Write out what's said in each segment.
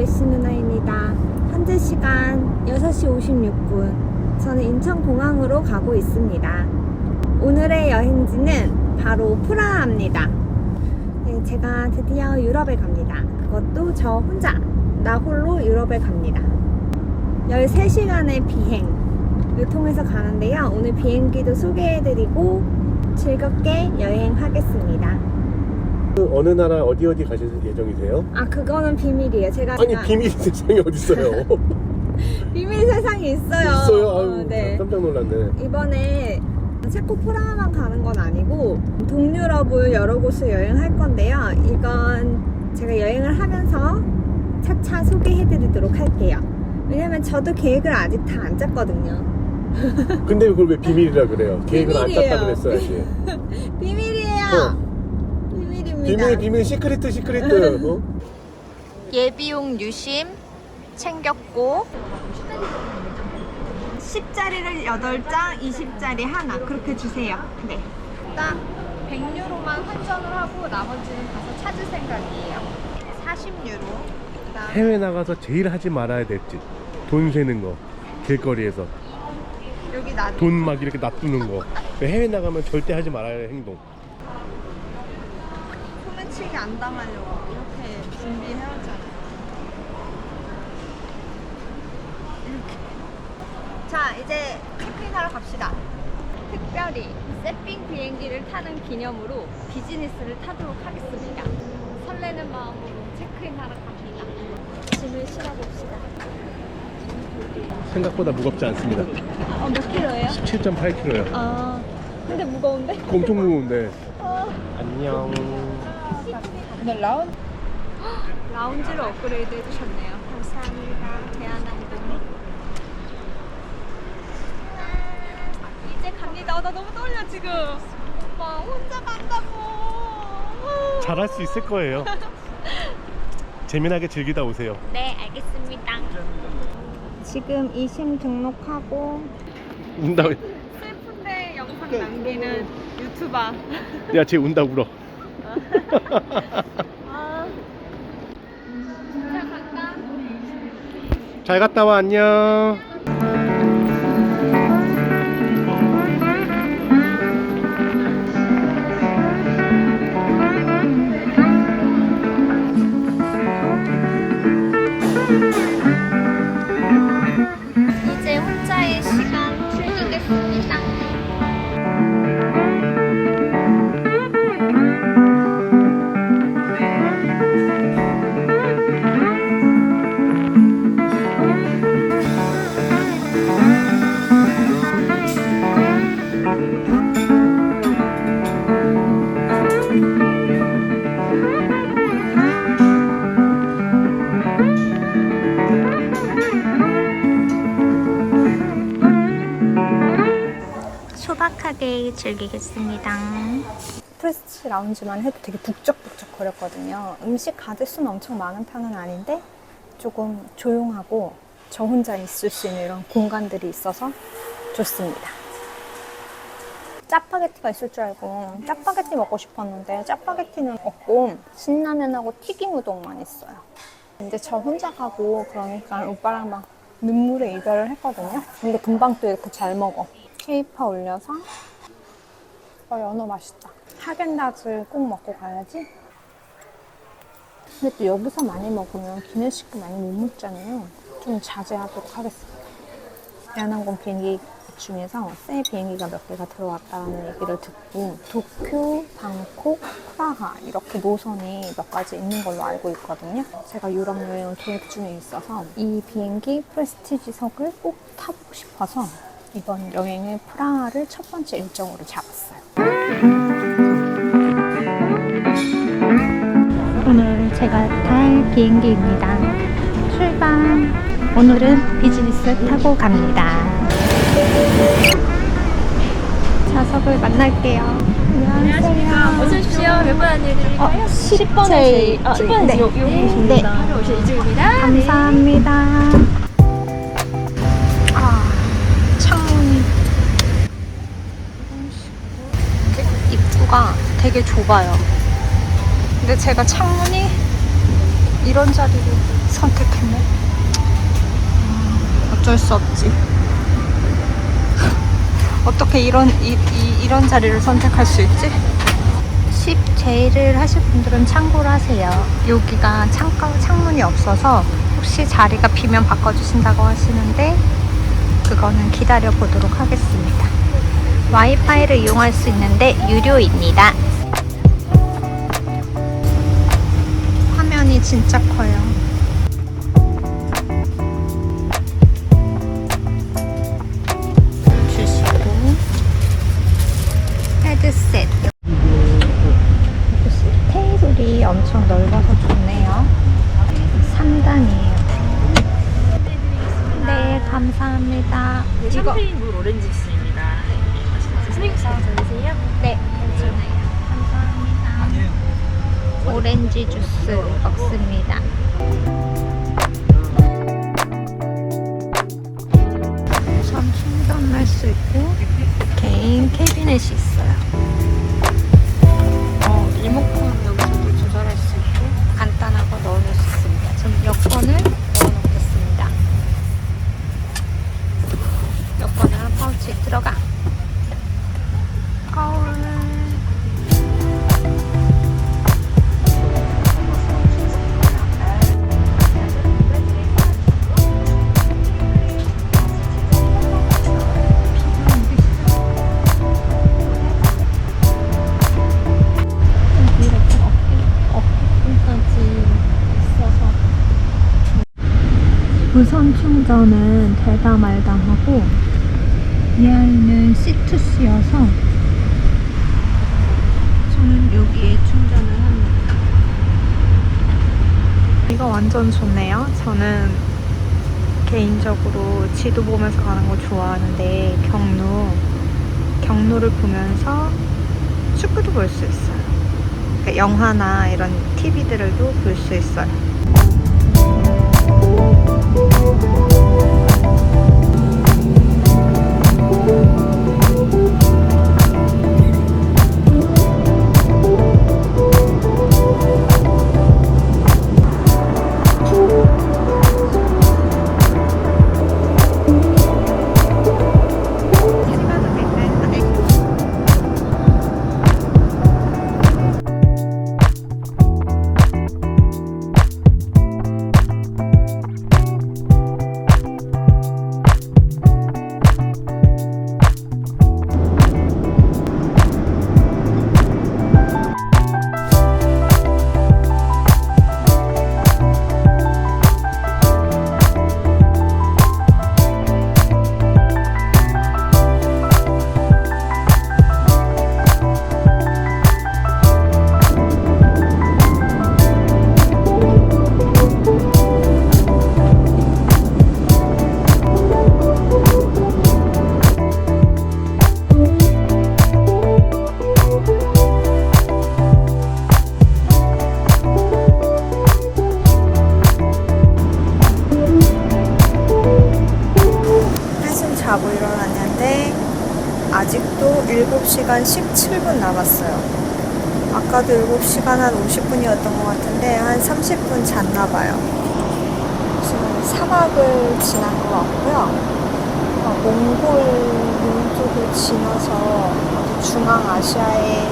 날씨 누나입니다. 현재 시간 6시 56분. 저는 인천공항으로 가고 있습니다. 오늘의 여행지는 바로 프라하입니다. 네, 제가 드디어 유럽에 갑니다. 그것도 저 혼자, 나 홀로 유럽에 갑니다. 13시간의 비행을 통해서 가는데요. 오늘 비행기도 소개해드리고 즐겁게 여행하겠습니다. 어느 나라 어디 가실 예정이세요? 아, 그거는 비밀이에요. 아니 비밀 세상이 어딨어요? 비밀 세상이 있어요. 있어요? 아유, 네. 깜짝 놀랐네. 이번에 체코 프라하만 가는 건 아니고 동유럽을 여러 곳을 여행할 건데요. 이건 제가 여행을 하면서 차차 소개해드리도록 할게요. 왜냐면 저도 계획을 아직 다 안 짰거든요. 근데 그걸 왜 비밀이라 그래요? 계획을 안 비밀이에요. 짰다고 그랬어야지. 비밀이에요. 비밀입니다. 비밀 시크릿 어? 예비용 유심 챙겼고 10짜리를 8장, 20짜리 하나 그렇게 주세요. 네. 일단 100유로만 환전을 하고 나머지는 가서 찾을 생각이에요. 40유로. 해외 나가서 제일 하지 말아야 될 짓. 돈 세는 거. 길거리에서. 여기 나 돈 막 이렇게 놔두는 거. 해외 나가면 절대 하지 말아야 할 행동. 소매치기 안 당하려고 이렇게 준비해왔잖아요. 이렇게. 자, 이제 체크인하러 갑시다. 특별히 세핑 비행기를 타는 기념으로 비즈니스를 타도록 하겠습니다. 설레는 마음으로 체크인하러 갑니다. 짐을 실어봅시다. 생각보다 무겁지 않습니다. 몇 킬로예요? 17.8kg요. 아, 근데 무거운데? 엄청 무거운데. 어. 안녕. 오늘 라운지를 업그레이드 해주셨네요. 감사합니다. 대한항공. 이제 갑니다. 나 너무 떨려 지금. 오빠 혼자 간다고. 잘할 수 있을 거예요. 재미나게 즐기다 오세요. 네, 알겠습니다. 지금 이심 등록하고 운다. 슬픈데 영상 남기는 유튜버. 야, 쟤 운다 울어. 아, 진짜 갈까? 잘 갔다 와. 안녕. 이제 혼자의 시간 즐기겠습니다. 소박하게 즐기겠습니다. 프레스티지 라운지만 해도 되게 북적북적 거렸거든요. 음식 가짓수는 엄청 많은 편은 아닌데 조금 조용하고 저 혼자 있을 수 있는 이런 공간들이 있어서 좋습니다. 짜파게티가 있을 줄 알고 짜파게티 먹고 싶었는데 짜파게티는 없고 신라면하고 튀김 우동만 있어요. 근데 저 혼자 가고 그러니까 오빠랑 막 눈물의 이별을 했거든요. 근데 금방 또 이렇게 잘 먹어. 케이파 올려서 연어 맛있다. 하겐다즈 꼭 먹고 가야지. 근데 또 여기서 많이 먹으면 기내식도 많이 못 먹잖아요. 좀 자제하도록 하겠습니다. 대한항공 비행기 중에서 새 비행기가 몇 개가 들어왔다는 얘기를 듣고 도쿄, 방콕, 프라하 이렇게 노선이 몇 가지 있는 걸로 알고 있거든요. 제가 유럽 여행을 계획 중에 있어서 이 비행기 프레스티지석을 꼭 타보고 싶어서 이번 여행의 프라하를 첫 번째 일정으로 잡았어요. 오늘 제가 탈 비행기입니다. 출발! 오늘은 비즈니스 타고 갑니다. 좌석을 만날게요. 안녕하세요. 어서 오십시오. 몇 번 안내해드릴까요? 10번에 10번에 네. 여기 계십니다. 네. 바로 오실 이쪽입니다. 감사합니다. 아, 창문이 입구가 되게 좁아요. 근데 제가 창문이 이런 자리로 선택했네. 어쩔 수 없지. 어떻게 이런 자리를 선택할 수 있지? 10J를 하실 분들은 참고를 하세요. 여기가 창문이 없어서 혹시 자리가 비면 바꿔주신다고 하시는데 그거는 기다려 보도록 하겠습니다. 와이파이를 이용할 수 있는데 유료입니다. 화면이 진짜 커요. 주시고 헤드셋. 테이블이 엄청 넓어서 좋네요. 3단이에요. 네, 감사합니다. 샴페인 물 오렌지 주스입니다. 스낵 전이세요? 네, 괜찮아요. 감사합니다. 오렌지 주스 먹습니다. 우선 충전할 수 있고 개인 캐비넷이 있어요. 리모컨 여기서도 조절할 수 있고 간단하고 넣어놓을 수 있습니다. 전 여권을 넣어놓겠습니다. 여권은 파우치에 들어가. 거울. 무선 충전은 되다 말다 하고 이 아이는 C2C여서 저는 여기에 충전을 합니다. 이거 완전 좋네요. 저는 개인적으로 지도 보면서 가는 거 좋아하는데 경로를 보면서 축구도 볼 수 있어요. 그러니까 영화나 이런 TV들도 볼 수 있어요. 자고 일어났는데 아직도 7시간 17분 남았어요. 아까도 7시간 한 50분이었던 것 같은데 한 30분 잤나봐요. 지금 사막을 지난 것 같고요. 몽골 민족을 지나서 중앙아시아의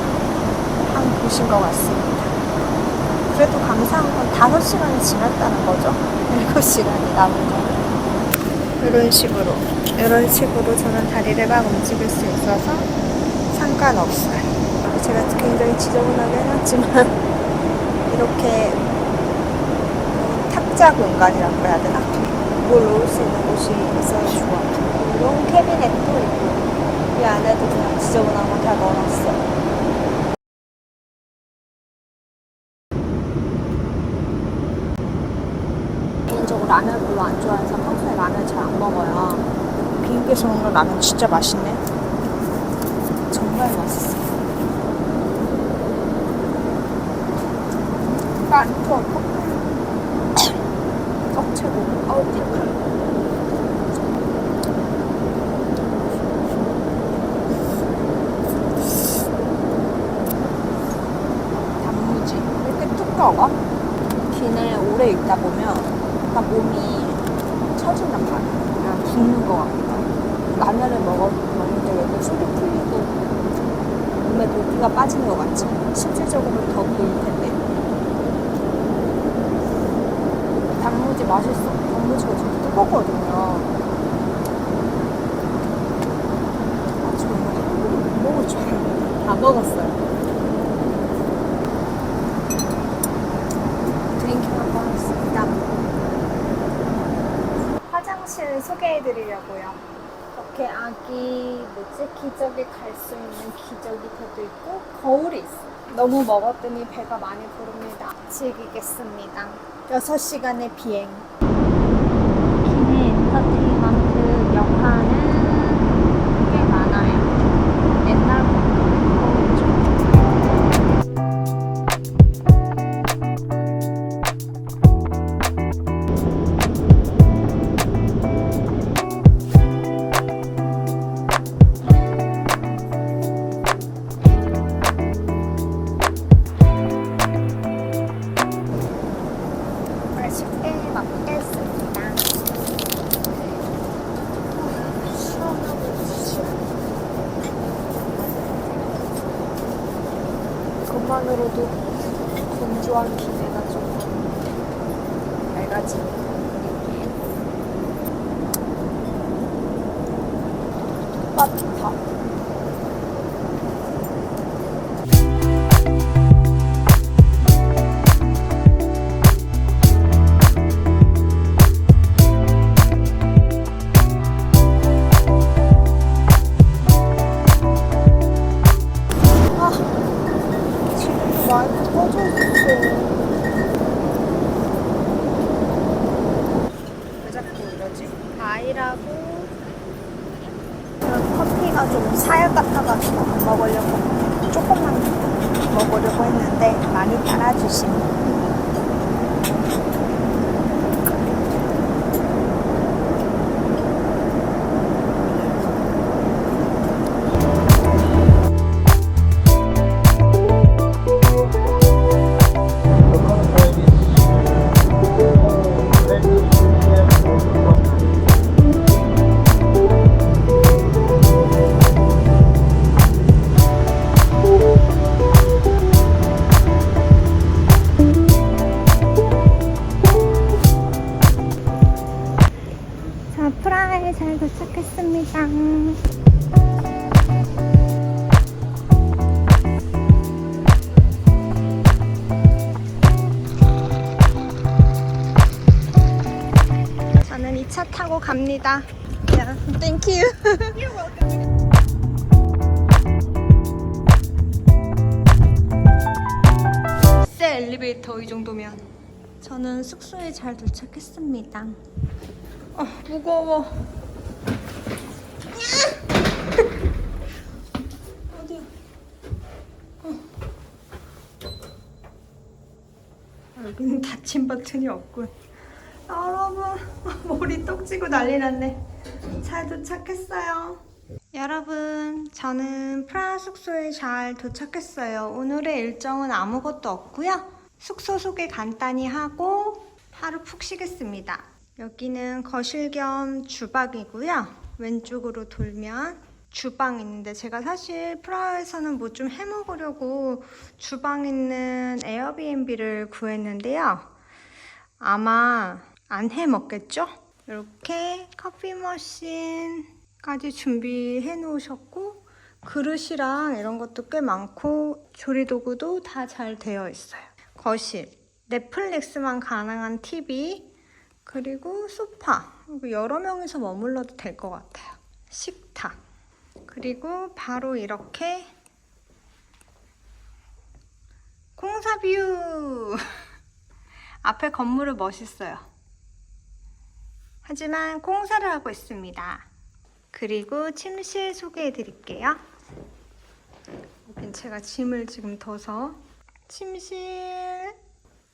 한 곳인 것 같습니다. 그래도 감사한 건 5시간이 지났다는 거죠. 7시간이 남은 거. 이런 식으로 저는 다리를 막 움직일 수 있어서 상관없어요. 제가 굉장히 지저분하게 해놨지만 이렇게 탁자 공간이라고 해야 되나? 뭘 놓을 수 있는 곳이 있어서 좋아요. 롱 캐비넷도 있고 이 안에도 그냥 지저분한 거 다 넣어놨어요. 개인적으로 라면을 별로 안 좋아해서 평소에 라면 잘 안 먹어요. 비행기에서 먹는 라면 진짜 맛있네. 정말 맛있어. 깐투어 떡채고 아우 띠클. 단무지 왜 이렇게 두꺼워? 기내 오래 있다 보면 약간 몸이 처진단 말이야. 그냥 붓는 것 같고. 라면을 먹는데 얘도 속이 풀리고 몸에 돌기가 빠지는 것 같지? 실질적으로 더 보일 텐데. 단무지 맛있어. 단무지가 되게 뜨겁거든요. 아침에 한 그릇 못 먹을 줄 알았는데 다 먹었어요. 드링킹 한번 하겠습니다. 화장실 소개해드리려고요. 이렇게 아기 기저귀 갈 수 있는 기저귀터도 있고 거울이 있어요. 너무 먹었더니 배가 많이 부릅니다. 즐기겠습니다. 6시간의 비행. 기내 엔터테인먼트 역할은 꽤 많아요. 옛날부터 맛있게 먹겠습니다. 시원하고 그것만으로도 건조한 기내가 좀 밝아지는 느낌. 맛있다. 마이크 꺼져 있어. 왜 자꾸 이러지? 과일하고 커피가 좀 사약 같아가지고 안 먹으려고 조금만 먹으려고 했는데 많이 따라주시네. 자, 프라하에 잘 도착했습니다. 저는 이 차 타고 갑니다. Yeah, thank you. You're welcome. 엘리베이터 이 정도면. 저는 숙소에 잘 도착했습니다. 무거워. 어디야? 여기는 닫힌 버튼이 없군. 여러분, 머리 떡지고 난리 났네. 잘 도착했어요. 여러분, 저는 프라하 숙소에 잘 도착했어요. 오늘의 일정은 아무것도 없고요. 숙소 소개 간단히 하고 하루 푹 쉬겠습니다. 여기는 거실 겸 주방이고요. 왼쪽으로 돌면 주방 있는데 제가 사실 프라하에서는 뭐 좀 해먹으려고 주방 있는 에어비앤비를 구했는데요. 아마 안 해먹겠죠? 이렇게 커피 머신까지 준비해 놓으셨고 그릇이랑 이런 것도 꽤 많고 조리도구도 다 잘 되어 있어요. 거실, 넷플릭스만 가능한 TV, 그리고 소파, 여러 명이서 머물러도 될 것 같아요. 식탁, 그리고 바로 이렇게 공사뷰! 앞에 건물은 멋있어요. 하지만 공사를 하고 있습니다. 그리고 침실 소개해 드릴게요. 여긴 제가 짐을 지금 둬서 침실,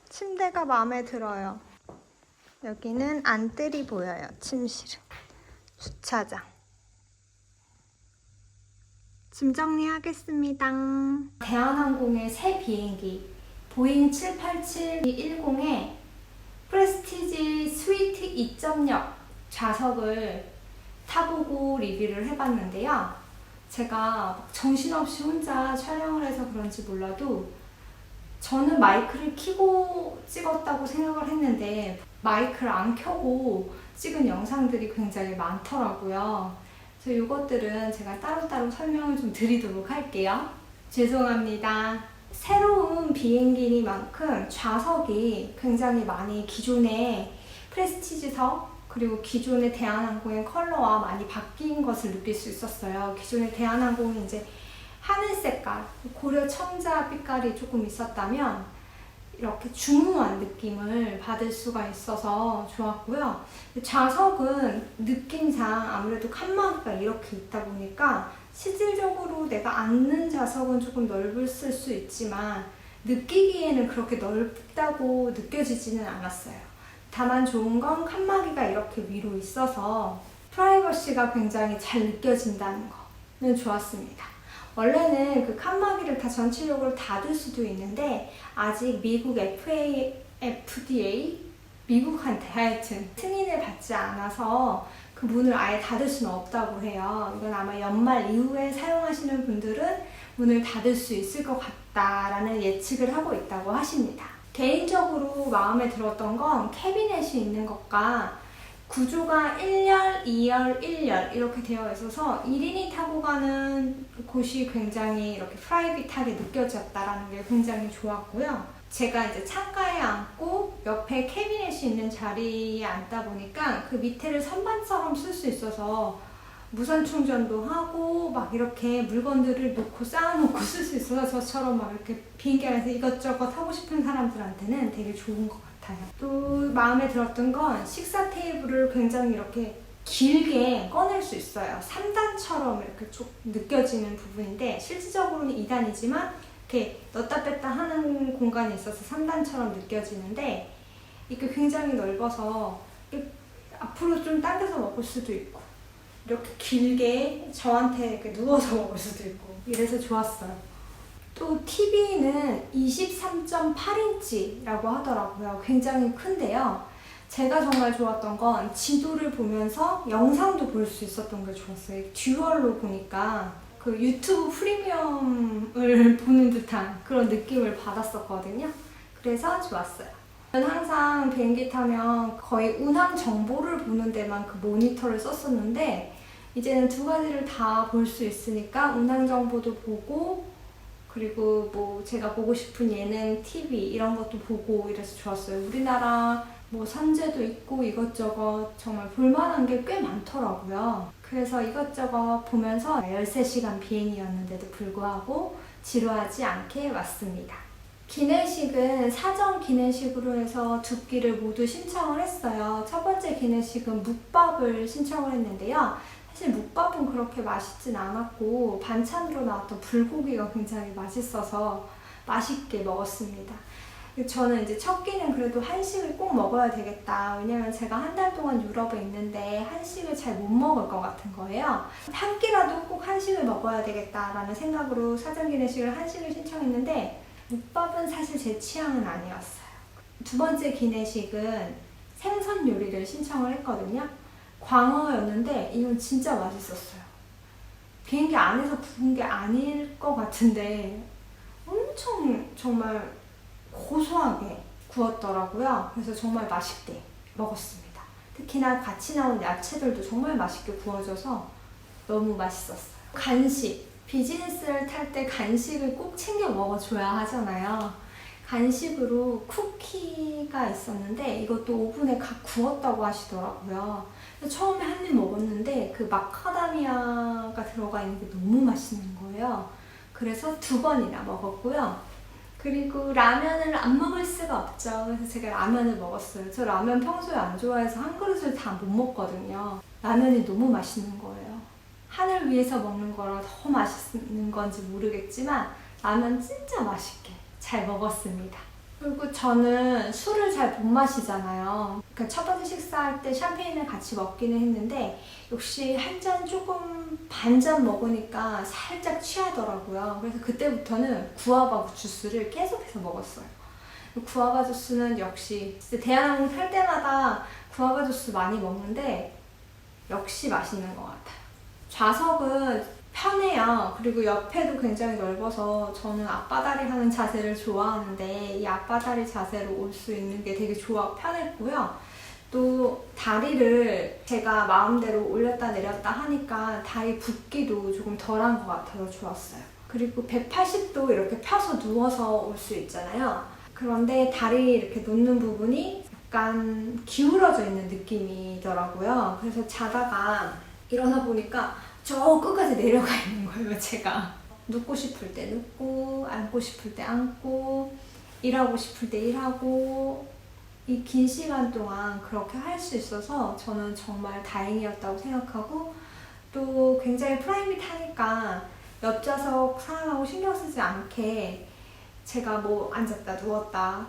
침대가 마음에 들어요. 여기는 안뜰이 보여요. 침실은. 주차장. 짐 정리하겠습니다. 대한항공의 새 비행기 보잉 787-10에 2.0 좌석을 타보고 리뷰를 해봤는데요. 제가 정신없이 혼자 촬영을 해서 그런지 몰라도 저는 마이크를 켜고 찍었다고 생각을 했는데 마이크를 안 켜고 찍은 영상들이 굉장히 많더라고요. 그래서 이것들은 제가 따로따로 설명을 좀 드리도록 할게요. 죄송합니다. 새로운 비행기니만큼 좌석이 굉장히 많이 기존의 프레스티지석 그리고 기존의 대한항공의 컬러와 많이 바뀐 것을 느낄 수 있었어요. 기존의 대한항공이 이제 하늘 색깔, 고려 청자 빛깔이 조금 있었다면 이렇게 중후한 느낌을 받을 수가 있어서 좋았고요. 좌석은 느낌상 아무래도 칸막이가 이렇게 있다 보니까 실질적으로 내가 앉는 좌석은 조금 넓을 수 있지만 느끼기에는 그렇게 넓다고 느껴지지는 않았어요. 다만 좋은 건 칸막이가 이렇게 위로 있어서 프라이버시가 굉장히 잘 느껴진다는 거는 좋았습니다. 원래는 그 칸막이를 다 전체적으로 닫을 수도 있는데 아직 미국 FDA 미국한테 하여튼 승인을 받지 않아서 그 문을 아예 닫을 수는 없다고 해요. 이건 아마 연말 이후에 사용하시는 분들은 문을 닫을 수 있을 것 같다라는 예측을 하고 있다고 하십니다. 개인적으로 마음에 들었던 건 캐비넷이 있는 것과 구조가 1열, 2열, 1열 이렇게 되어 있어서 1인이 타고 가는 곳이 굉장히 이렇게 프라이빗하게 느껴졌다라는 게 굉장히 좋았고요. 제가 이제 창가에 앉고 옆에 캐비넷이 있는 자리에 앉다 보니까 그 밑에를 선반처럼 쓸 수 있어서 무선 충전도 하고 막 이렇게 물건들을 놓고 쌓아놓고 쓸 수 있어서 저처럼 막 이렇게 비행기 안에서 이것저것 하고 싶은 사람들한테는 되게 좋은 것 같아요. 또 마음에 들었던 건 식사 테이블을 굉장히 이렇게 길게 꺼낼 수 있어요. 3단처럼 이렇게 쭉 느껴지는 부분인데 실질적으로는 2단이지만 이렇게 넣었다 뺐다 하는 공간이 있어서 3단처럼 느껴지는데 이게 굉장히 넓어서 앞으로 좀 당겨서 먹을 수도 있고 이렇게 길게 저한테 이렇게 누워서 먹을 수도 있고 이래서 좋았어요. 또 TV는 23.8인치라고 하더라고요. 굉장히 큰데요. 제가 정말 좋았던 건 지도를 보면서 영상도 볼 수 있었던 게 좋았어요. 듀얼로 보니까 그 유튜브 프리미엄을 보는 듯한 그런 느낌을 받았었거든요. 그래서 좋았어요. 저는 항상 비행기 타면 거의 운항 정보를 보는 데만 그 모니터를 썼었는데 이제는 두 가지를 다 볼 수 있으니까 운항 정보도 보고 그리고 뭐 제가 보고 싶은 예능, TV 이런 것도 보고 이래서 좋았어요. 우리나라 뭐 산재도 있고 이것저것 정말 볼만한 게 꽤 많더라고요. 그래서 이것저것 보면서 13시간 비행이었는데도 불구하고 지루하지 않게 왔습니다. 기내식은 사전 기내식으로 해서 두 끼를 모두 신청을 했어요. 첫 번째 기내식은 묵밥을 신청을 했는데요. 사실 묵밥은 그렇게 맛있진 않았고 반찬으로 나왔던 불고기가 굉장히 맛있어서 맛있게 먹었습니다. 저는 이제 첫 끼는 그래도 한식을 꼭 먹어야 되겠다. 왜냐면 제가 한 달 동안 유럽에 있는데 한식을 잘 못 먹을 것 같은 거예요. 한 끼라도 꼭 한식을 먹어야 되겠다라는 생각으로 사전 기내식을 한식을 신청했는데 묵밥은 사실 제 취향은 아니었어요. 두 번째 기내식은 생선 요리를 신청을 했거든요. 광어였는데 이건 진짜 맛있었어요. 비행기 안에서 구운 게 아닐 것 같은데 엄청 정말 고소하게 구웠더라고요. 그래서 정말 맛있게 먹었습니다. 특히나 같이 나온 야채들도 정말 맛있게 구워져서 너무 맛있었어요. 간식, 비즈니스를 탈 때 간식을 꼭 챙겨 먹어줘야 하잖아요. 간식으로 쿠키가 있었는데 이것도 오븐에 각 구웠다고 하시더라고요. 처음에 한 입 먹었는데 그 마카다미아가 들어가 있는 게 너무 맛있는 거예요. 그래서 2번이나 먹었고요. 그리고 라면을 안 먹을 수가 없죠. 그래서 제가 라면을 먹었어요. 저 라면 평소에 안 좋아해서 한 그릇을 다 못 먹거든요. 라면이 너무 맛있는 거예요. 하늘 위에서 먹는 거라 더 맛있는 건지 모르겠지만 라면 진짜 맛있게 잘 먹었습니다. 그리고 저는 술을 잘 못 마시잖아요. 그러니까 첫 번째 식사할 때 샴페인을 같이 먹기는 했는데 역시 한 잔 조금 반 잔 먹으니까 살짝 취하더라고요. 그래서 그때부터는 구아바 주스를 계속해서 먹었어요. 구아바 주스는 역시 대한항공 탈 때마다 구아바 주스 많이 먹는데 역시 맛있는 것 같아요. 좌석은 편해요. 그리고 옆에도 굉장히 넓어서 저는 앞바다리 하는 자세를 좋아하는데 이 앞바다리 자세로 올 수 있는 게 되게 편했고요. 또 다리를 제가 마음대로 올렸다 내렸다 하니까 다리 붓기도 조금 덜한 것 같아서 좋았어요. 그리고 180도 이렇게 펴서 누워서 올 수 있잖아요. 그런데 다리 이렇게 놓는 부분이 약간 기울어져 있는 느낌이더라고요. 그래서 자다가 일어나 보니까 저 끝까지 내려가 있는 거예요, 제가. 눕고 싶을 때 눕고, 앉고 싶을 때 앉고, 일하고 싶을 때 일하고, 이 긴 시간 동안 그렇게 할 수 있어서 저는 정말 다행이었다고 생각하고, 또 굉장히 프라이빗하니까 옆좌석 상황하고 신경 쓰지 않게 제가 뭐 앉았다 누웠다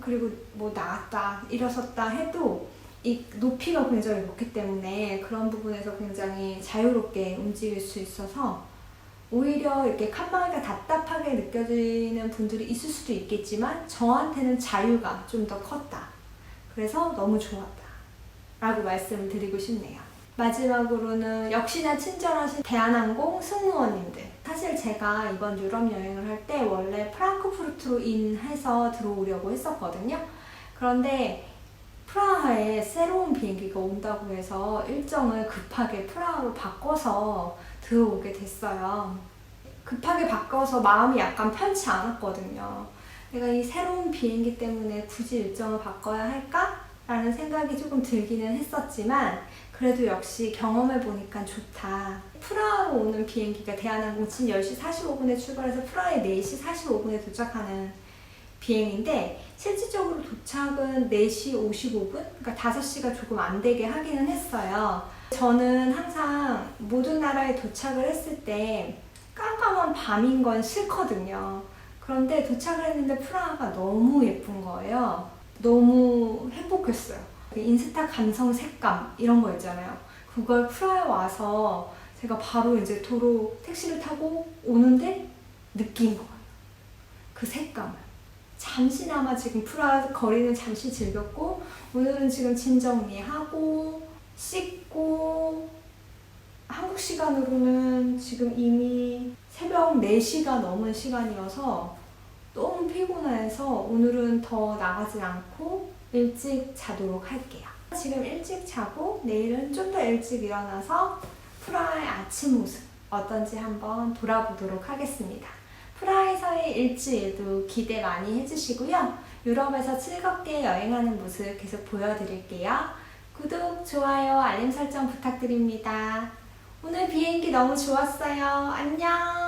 그리고 뭐 나갔다 일어섰다 해도 이 높이가 굉장히 높기 때문에 그런 부분에서 굉장히 자유롭게 움직일 수 있어서 오히려 이렇게 칸막이가 답답하게 느껴지는 분들이 있을 수도 있겠지만 저한테는 자유가 좀 더 컸다. 그래서 너무 좋았다 라고 말씀을 드리고 싶네요. 마지막으로는 역시나 친절하신 대한항공 승무원님들. 사실 제가 이번 유럽 여행을 할 때 원래 프랑크푸르트로 인해서 들어오려고 했었거든요. 그런데 프라하에 새로운 비행기가 온다고 해서 일정을 급하게 프라하로 바꿔서 들어오게 됐어요. 급하게 바꿔서 마음이 약간 편치 않았거든요. 내가 이 새로운 비행기 때문에 굳이 일정을 바꿔야 할까? 라는 생각이 조금 들기는 했었지만 그래도 역시 경험해보니까 좋다. 프라하로 오는 비행기가 대한항공 진 10시 45분에 출발해서 프라하에 4시 45분에 도착하는 비행인데 실질적으로 도착은 4시 55분? 그러니까 5시가 조금 안 되게 하기는 했어요. 저는 항상 모든 나라에 도착을 했을 때 깜깜한 밤인 건 싫거든요. 그런데 도착을 했는데 프라하가 너무 예쁜 거예요. 너무 행복했어요. 인스타 감성 색감 이런 거 있잖아요. 그걸 프라하에 와서 제가 바로 이제 도로 택시를 타고 오는데 느낀 거예요. 그 색감을. 잠시나마 지금 프라하 거리는 잠시 즐겼고 오늘은 지금 짐 정리하고 씻고 한국 시간으로는 지금 이미 새벽 4시가 넘은 시간이어서 너무 피곤해서 오늘은 더 나가지 않고 일찍 자도록 할게요. 지금 일찍 자고 내일은 좀 더 일찍 일어나서 프라하의 아침 모습 어떤지 한번 돌아보도록 하겠습니다. 프라하에서의 일주일도 기대 많이 해주시고요. 유럽에서 즐겁게 여행하는 모습 계속 보여드릴게요. 구독, 좋아요, 알림 설정 부탁드립니다. 오늘 비행기 너무 좋았어요. 안녕!